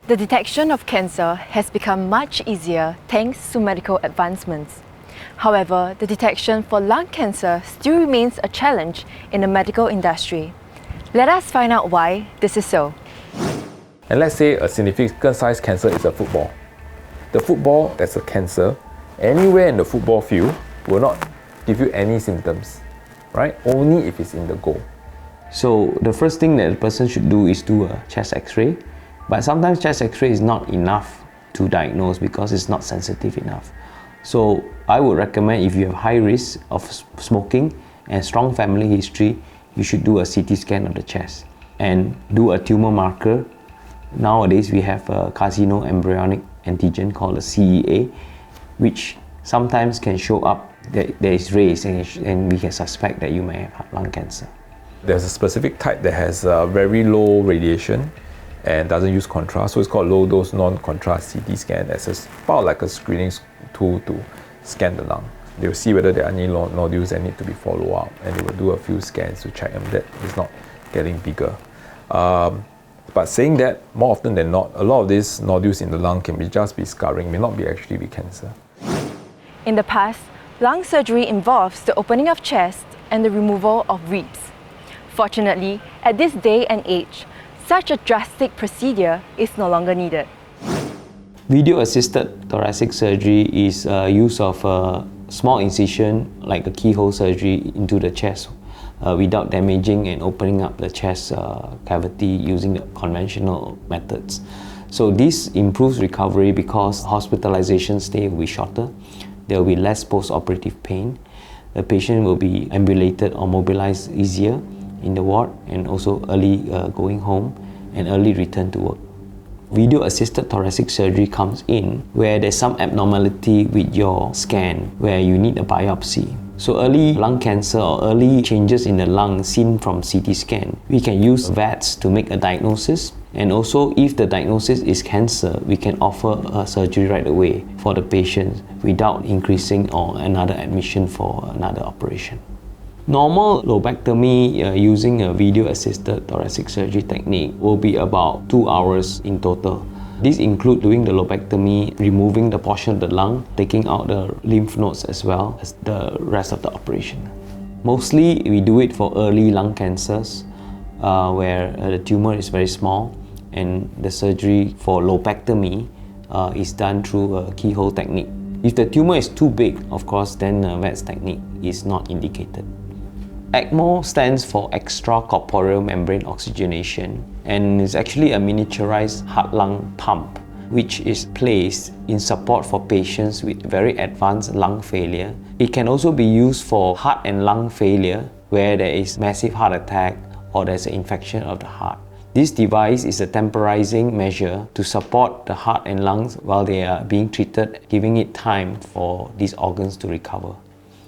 The detection of cancer has become much easier thanks to medical advancements. However, the detection for lung cancer still remains a challenge in the medical industry. Let us find out why this is so. And let's say a significant size cancer is a football. The football that's a cancer, anywhere in the football field will not give you any symptoms, right? Only if it's in the goal. So the first thing that the person should do is do a chest x-ray. But sometimes chest x-ray is not enough to diagnose because it's not sensitive enough. So I would recommend, if you have high risk of smoking and strong family history, you should do a CT scan of the chest and do a tumor marker. Nowadays we have a carcinoembryonic antigen called a CEA, which sometimes can show up that there is raised and we can suspect that you may have lung cancer. There's a specific type that has very low radiation and doesn't use contrast, so it's called low dose non-contrast CT scan. That's about like a screening tool to scan the lung. They will see whether there are any nodules that need to be followed up, and they will do a few scans to check them that it's not getting bigger. But saying that, more often than not, a lot of these nodules in the lung can just be scarring, may not actually be cancer. In the past, lung surgery involves the opening of chest and the removal of ribs. Fortunately, at this day and age, such a drastic procedure is no longer needed. Video-assisted thoracic surgery is use of a small incision, like a keyhole surgery, into the chest without damaging and opening up the chest cavity using the conventional methods. So this improves recovery because hospitalization stay will be shorter, there will be less post-operative pain, the patient will be ambulated or mobilized easier in the ward, and also early going home and early return to work. Video-assisted thoracic surgery comes in where there's some abnormality with your scan where you need a biopsy. So early lung cancer or early changes in the lung seen from CT scan, we can use VATS to make a diagnosis, and also if the diagnosis is cancer, we can offer a surgery right away for the patient without increasing or another admission for another operation. Normal lobectomy using a video-assisted thoracic surgery technique will be about 2 hours in total. These include doing the lobectomy, removing the portion of the lung, taking out the lymph nodes as well as the rest of the operation. Mostly we do it for early lung cancers where the tumor is very small, and the surgery for lobectomy is done through a keyhole technique. If the tumor is too big, of course, then VATS technique is not indicated. Ecmo stands for extracorporeal membrane oxygenation, and is actually a miniaturized heart-lung pump which is placed in support for patients with very advanced lung failure. It can also be used for heart and lung failure where there is massive heart attack or there's an infection of the heart. This device is a temporizing measure to support the heart and lungs while they are being treated, giving it time for these organs to recover.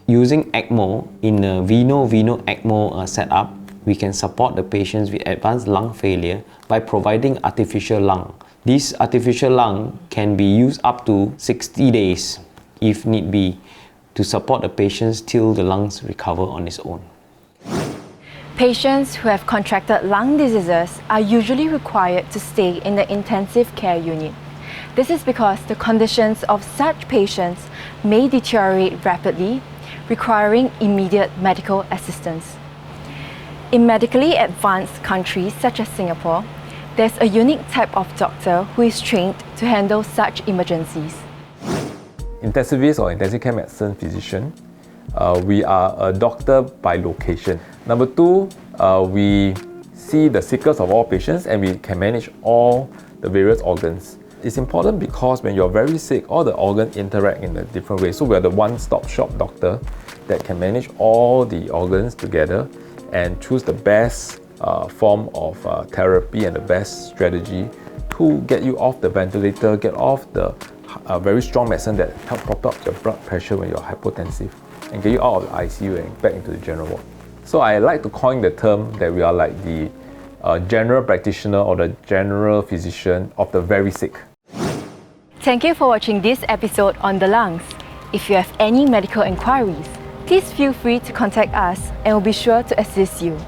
Using Ecmo in a veno Ecmo setup, we can support the patients with advanced lung failure by providing artificial lung. This artificial lung can be used up to 60 days if need be to support the patients till the lungs recover on its own. Patients who have contracted lung diseases are usually required to stay in the intensive care unit. This is because the conditions of such patients may deteriorate rapidly, requiring immediate medical assistance. In medically advanced countries such as Singapore, there's a unique type of doctor who is trained to handle such emergencies. Intensivist or intensive care medicine physician, we are a doctor by location. Number two, we see the sickest of all patients and we can manage all the various organs. It's important because when you're very sick, all the organs interact in a different way. So we're the one-stop shop doctor that can manage all the organs together and choose the best form of therapy and the best strategy to get you off the ventilator, get off the very strong medicine that help prop up your blood pressure when you're hypotensive, and get you out of the ICU and back into the general ward. So I like to coin the term that we are like the general practitioner or the general physician of the very sick. Thank you for watching this episode on the lungs. If you have any medical inquiries, please feel free to contact us and we'll be sure to assist you.